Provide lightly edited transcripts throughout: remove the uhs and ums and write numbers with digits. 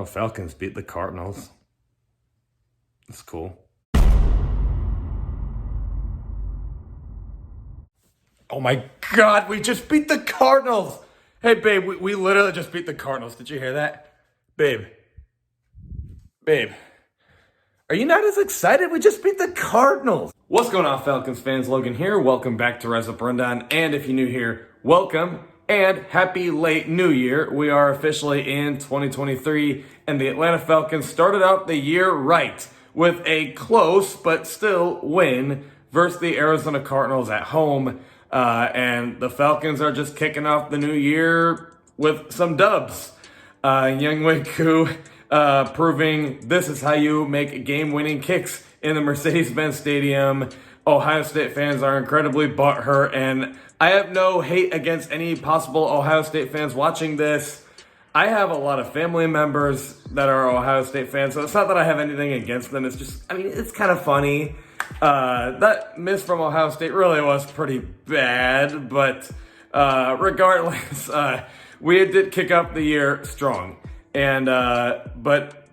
Falcons beat the Cardinals. That's cool. Oh my God, we just beat the Cardinals. Hey, babe, we literally just beat the Cardinals. Did you hear that? Babe. Babe. Are you not as excited? We just beat the Cardinals. What's going on, Falcons fans? Logan here. Welcome back to Rise Up Rundown. And if you're new here, welcome and happy late New Year. We are officially in 2023, and the Atlanta Falcons started out the year right with a close but still win versus the Arizona Cardinals at home. And the Falcons are just kicking off the new year with some dubs. Younghoe Koo proving this is how you make game-winning kicks in the Mercedes-Benz Stadium. Ohio State fans are incredibly butthurt, and I have no hate against any possible Ohio State fans watching this. I have a lot of family members that are Ohio State fans, so it's not that I have anything against them. It's just, it's kind of funny. That miss from Ohio State really was pretty bad, but regardless, we did kick off the year strong. And but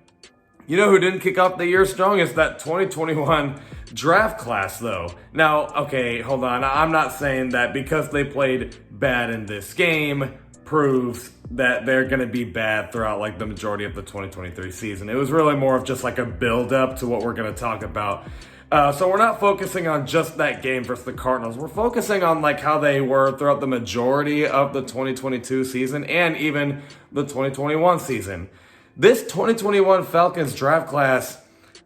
you know who didn't kick off the year strong is that 2021 draft class, though. Now, okay, hold on. I'm not saying that because they played bad in this game proves that they're going to be bad throughout like the majority of the 2023 season. It was really more of just like a build-up to what we're going to talk about. So we're not focusing on just that game versus the Cardinals. We're focusing on like how they were throughout the majority of the 2022 season and even the 2021 season. This 2021 Falcons draft class,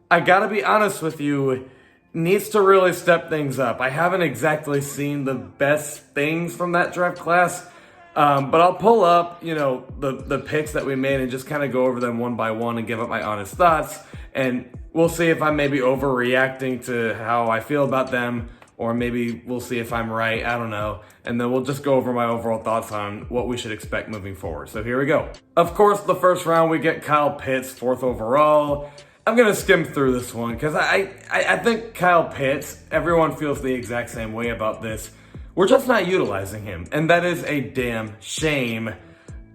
I gotta be honest with you, needs to really step things up. I haven't exactly seen the best things from that draft class, but I'll pull up, the picks that we made and just kind of go over them one by one and give up my honest thoughts. And we'll see if I'm maybe overreacting to how I feel about them, or maybe we'll see if I'm right. I don't know. And then we'll just go over my overall thoughts on what we should expect moving forward. So here we go. Of course, the first round, we get Kyle Pitts, 4th overall. I'm going to skim through this one because I think Kyle Pitts, everyone feels the exact same way about this. We're just not utilizing him, and that is a damn shame.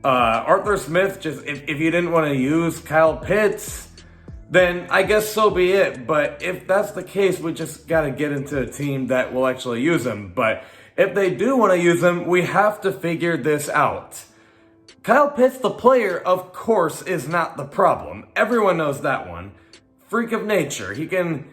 Arthur Smith, just if you didn't want to use Kyle Pitts, then I guess so be it. But if that's the case, we just got to get into a team that will actually use him. But if they do want to use him, we have to figure this out. Kyle Pitts, the player, of course, is not the problem. Everyone knows that one. Freak of nature. He can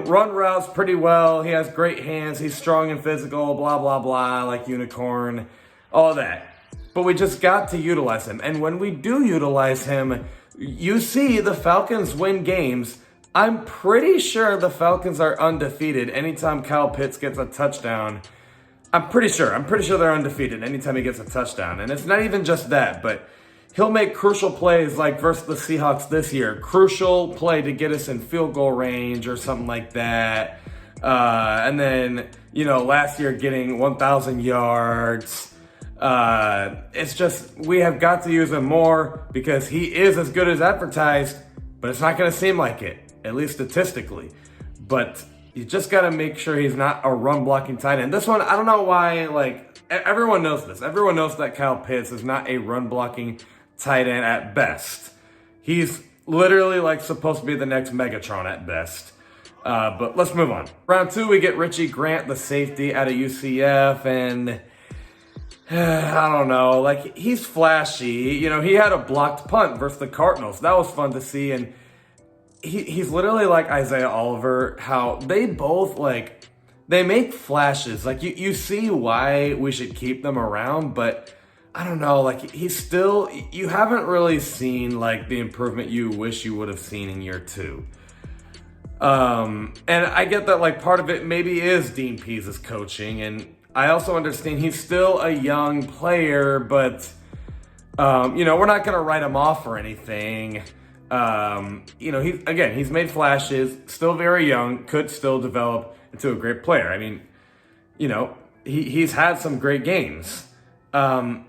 run routes pretty well. He has great hands. He's strong and physical, blah, blah, blah, like unicorn, all that. But we just got to utilize him. And when we do utilize him, you see the Falcons win games. I'm pretty sure the Falcons are undefeated anytime Kyle Pitts gets a touchdown. I'm pretty sure they're undefeated anytime he gets a touchdown. And it's not even just that, but he'll make crucial plays like versus the Seahawks this year. Crucial play to get us in field goal range or something like that. And then, last year getting 1,000 yards. It's just, we have got to use him more because he is as good as advertised, but it's not going to seem like it, at least statistically. But you just got to make sure he's not a run blocking tight end. This one, I don't know why, everyone knows this. Everyone knows that Kyle Pitts is not a run blocking tight end at best. He's literally supposed to be the next Megatron at best. But let's move on. Round 2, we get Richie Grant, the safety out of UCF, and I don't know, he's flashy. He had a blocked punt versus the Cardinals. That was fun to see, and he's literally like Isaiah Oliver, how they both, they make flashes. You see why we should keep them around, but I don't know, he's still, you haven't really seen, the improvement you wish you would have seen in year 2. And I get that, part of it maybe is Dean Pease's coaching, and I also understand he's still a young player, but, we're not going to write him off or anything. He's made flashes, still very young, could still develop into a great player. He's had some great games, but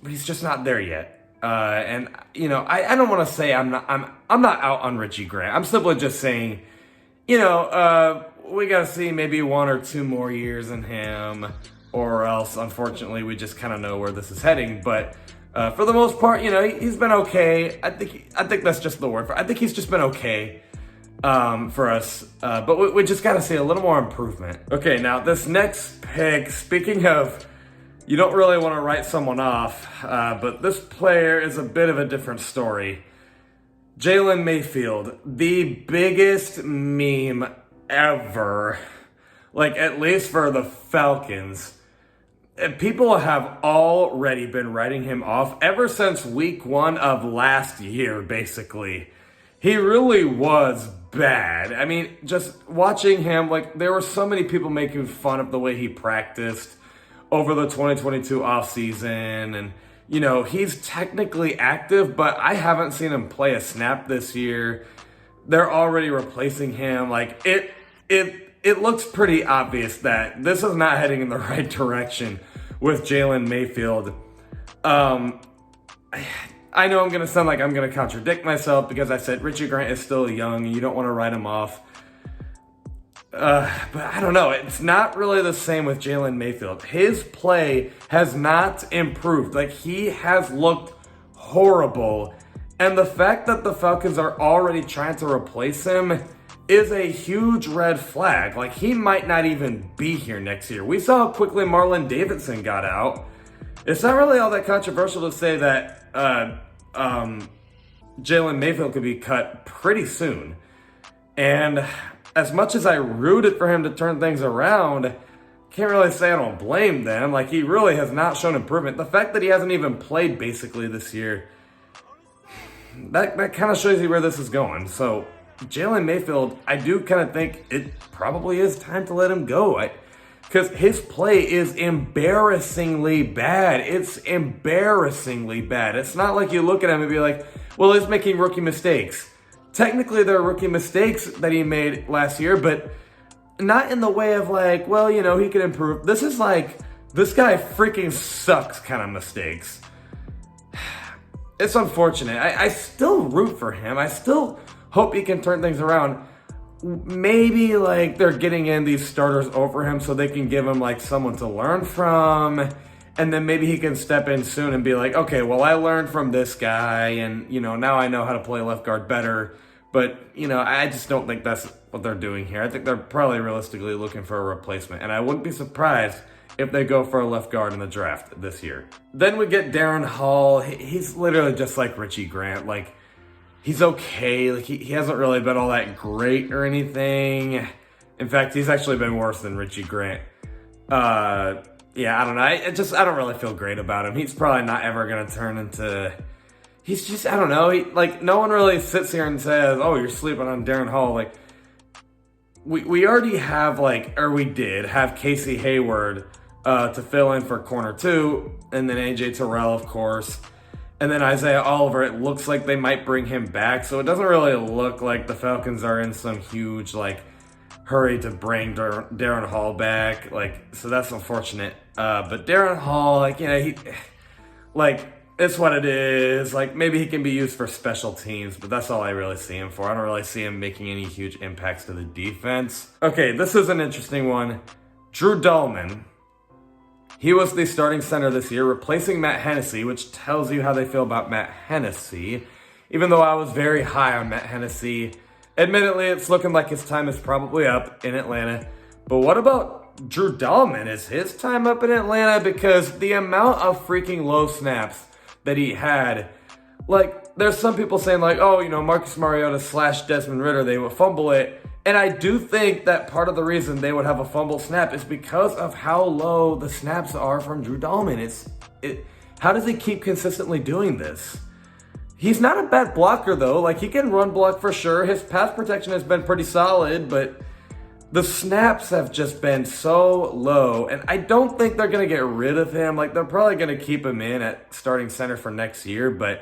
he's just not there yet. And I don't want to say I'm not out on Richie Grant. I'm simply just saying, we got to see maybe 1 or 2 more years in him, or else, unfortunately, we just kind of know where this is heading. But For the most part, he's been okay. I think that's just the word for it. I think he's just been okay for us. But we just got to see a little more improvement. Okay, now this next pick, speaking of, you don't really want to write someone off, but this player is a bit of a different story. Jalen Mayfield, the biggest meme ever, like at least for the Falcons. People have already been writing him off ever since week 1 of last year, basically. He really was bad. I mean, just watching him, like, there were so many people making fun of the way he practiced over the 2022 offseason. And, he's technically active, but I haven't seen him play a snap this year. They're already replacing him. Like, it looks pretty obvious that this is not heading in the right direction with Jalen Mayfield. I know I'm going to sound like I'm going to contradict myself because I said Richie Grant is still young and you don't want to write him off. But I don't know. It's not really the same with Jalen Mayfield. His play has not improved. Like, he has looked horrible. And the fact that the Falcons are already trying to replace him is a huge red flag. Like, he might not even be here next year. We saw how quickly Marlon Davidson got out. It's not really all that controversial to say that Jalen Mayfield could be cut pretty soon. And as much as I rooted for him to turn things around, can't really say I don't blame them. Like, he really has not shown improvement. The fact that he hasn't even played basically this year, that kind of shows you where this is going. So Jalen Mayfield, I do kind of think it probably is time to let him go. Because his play is embarrassingly bad. It's embarrassingly bad. It's not like you look at him and be like, well, he's making rookie mistakes. Technically, there are rookie mistakes that he made last year, but not in the way of like, well, he could improve. This is like, this guy freaking sucks kind of mistakes. It's unfortunate. I still root for him. I still hope he can turn things around. Maybe like they're getting in these starters over him so they can give him like someone to learn from. And then maybe he can step in soon and be like, okay, well, I learned from this guy and, now I know how to play left guard better. But, I just don't think that's what they're doing here. I think they're probably realistically looking for a replacement. And I wouldn't be surprised if they go for a left guard in the draft this year. Then we get Darren Hall. He's literally just like Richie Grant. Like, he's okay. Like, he hasn't really been all that great or anything. In fact, he's actually been worse than Richie Grant. Yeah, I don't know. I don't really feel great about him. He's probably not ever going to turn into... He's just, I don't know. No one really sits here and says, oh, you're sleeping on Darren Hall. Like, we already have, we did have Casey Hayward to fill in for corner 2. And then AJ Terrell, of course. And then Isaiah Oliver, it looks like they might bring him back. So it doesn't really look like the Falcons are in some huge, hurry to bring Darren Hall back. So that's unfortunate. But Darren Hall, it's what it is. Maybe he can be used for special teams, but that's all I really see him for. I don't really see him making any huge impacts to the defense. Okay, this is an interesting one. Drew Dalman. He was the starting center this year, replacing Matt Hennessy, which tells you how they feel about Matt Hennessy. Even though I was very high on Matt Hennessy. Admittedly, it's looking like his time is probably up in Atlanta. But what about Drew Dalman? Is his time up in Atlanta? Because the amount of freaking low snaps that he had, there's some people saying Marcus Mariota / Desmond Ridder, they would fumble it. And I do think that part of the reason they would have a fumble snap is because of how low the snaps are from Drew Dalman. How does he keep consistently doing this? He's not a bad blocker, though. He can run block for sure. His pass protection has been pretty solid, but the snaps have just been so low. And I don't think they're going to get rid of him. They're probably going to keep him in at starting center for next year. But,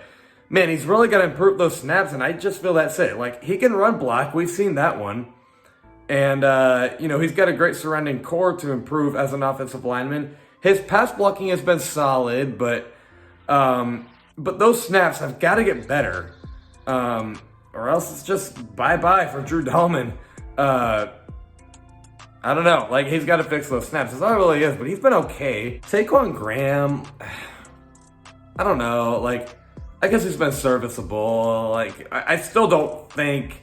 man, he's really got to improve those snaps, and I just feel that's it. He can run block. We've seen that one. And, he's got a great surrounding core to improve as an offensive lineman. His pass blocking has been solid, but those snaps have got to get better. Or else it's just bye-bye for Drew Dalman. I don't know. He's got to fix those snaps. That's all it really is, but he's been okay. Taquan Graham, I don't know, like, I guess he's been serviceable. Like, I still don't think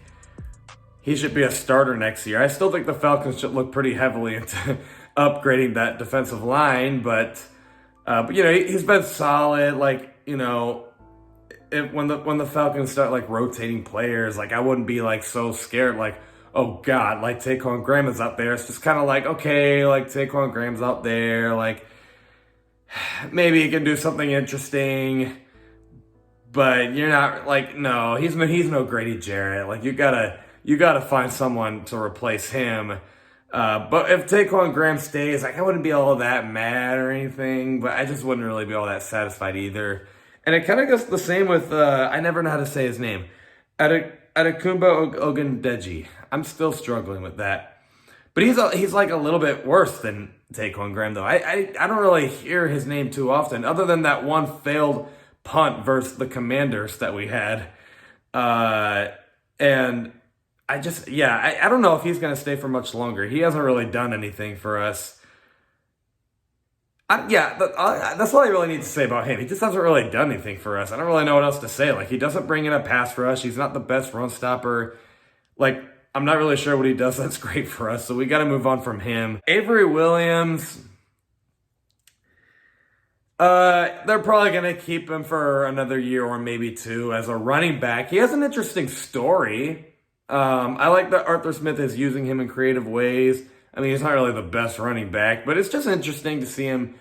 he should be a starter next year. I still think the Falcons should look pretty heavily into upgrading that defensive line, but you know, he's been solid. Like, you know, when the Falcons start like rotating players, like I wouldn't be like so scared. Like, oh God, like Taquan Graham is out there. It's just kind of like, okay, like Taquan Graham's out there. Like maybe he can do something interesting, but you're not like, no, he's no Grady Jarrett. Like you gotta find someone to replace him. But if Taquan Graham stays, like I wouldn't be all that mad or anything, but I just wouldn't really be all that satisfied either. And it kind of goes the same with, I never know how to say his name, Adekunbo Ogundeji. I'm still struggling with that. But he's like a little bit worse than Taquan Graham, though. I don't really hear his name too often, other than that one failed punt versus the Commanders that we had. And I just, yeah, I don't know if he's going to stay for much longer. He hasn't really done anything for us. That's all I really need to say about him. He just hasn't really done anything for us. I don't really know what else to say. Like, he doesn't bring in a pass rush. He's not the best run stopper. Like, I'm not really sure what he does that's great for us, so we got to move on from him. Avery Williams, they're probably going to keep him for another year or maybe two as a running back. He has an interesting story. I like that Arthur Smith is using him in creative ways. I mean, he's not really the best running back, but it's just interesting to see him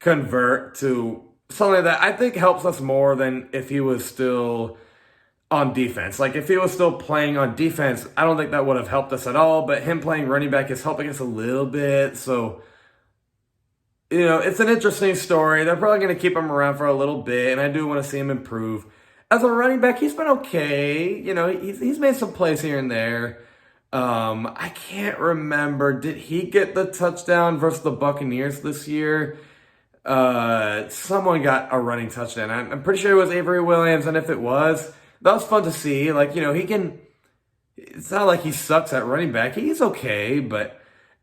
convert to something that I think helps us more than if he was still on defense. Like, if he was still playing on defense, I don't think that would have helped us at all, but him playing running back is helping us a little bit. So, you know, it's an interesting story. They're probably going to keep him around for a little bit, and I do want to see him improve. As a running back, he's been okay. You know, he's made some plays here and there. I can't remember. Did he get the touchdown versus the Buccaneers this year? Someone got a running touchdown. I'm pretty sure it was Avery Williams, and if it was, that was fun to see. Like, you know, he can. It's not like he sucks at running back. He's okay,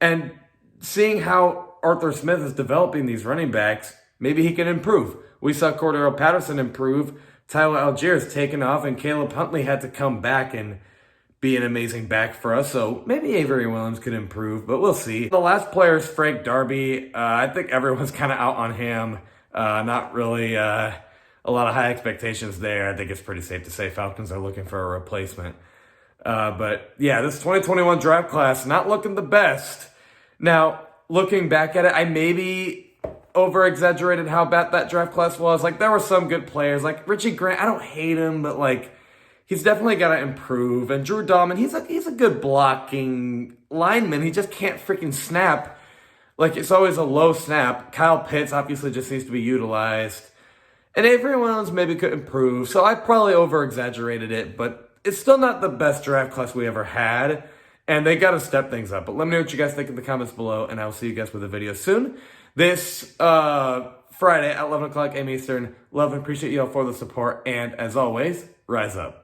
and seeing how Arthur Smith is developing these running backs, maybe he can improve. We saw Cordero Patterson improve. Tyler Algier taken off, and Caleb Huntley had to come back and be an amazing back for us. So maybe Avery Williams could improve, but we'll see. The last player is Frank Darby. I think everyone's kind of out on him. Not really a lot of high expectations there. I think it's pretty safe to say Falcons are looking for a replacement. But yeah, this 2021 draft class, not looking the best. Now, looking back at it, I maybe over-exaggerated how bad that draft class was. Like, there were some good players. Like, Richie Grant, I don't hate him, but, like, he's definitely got to improve. And Drew Dalman, he's a good blocking lineman. He just can't freaking snap. Like, it's always a low snap. Kyle Pitts obviously just needs to be utilized. And Avery Williams maybe could improve. So I probably over-exaggerated it, but it's still not the best draft class we ever had. And they got to step things up. But let me know what you guys think in the comments below, and I will see you guys with a video soon. This Friday at 11 o'clock a.m. Eastern. Love and appreciate you all for the support. And as always, rise up.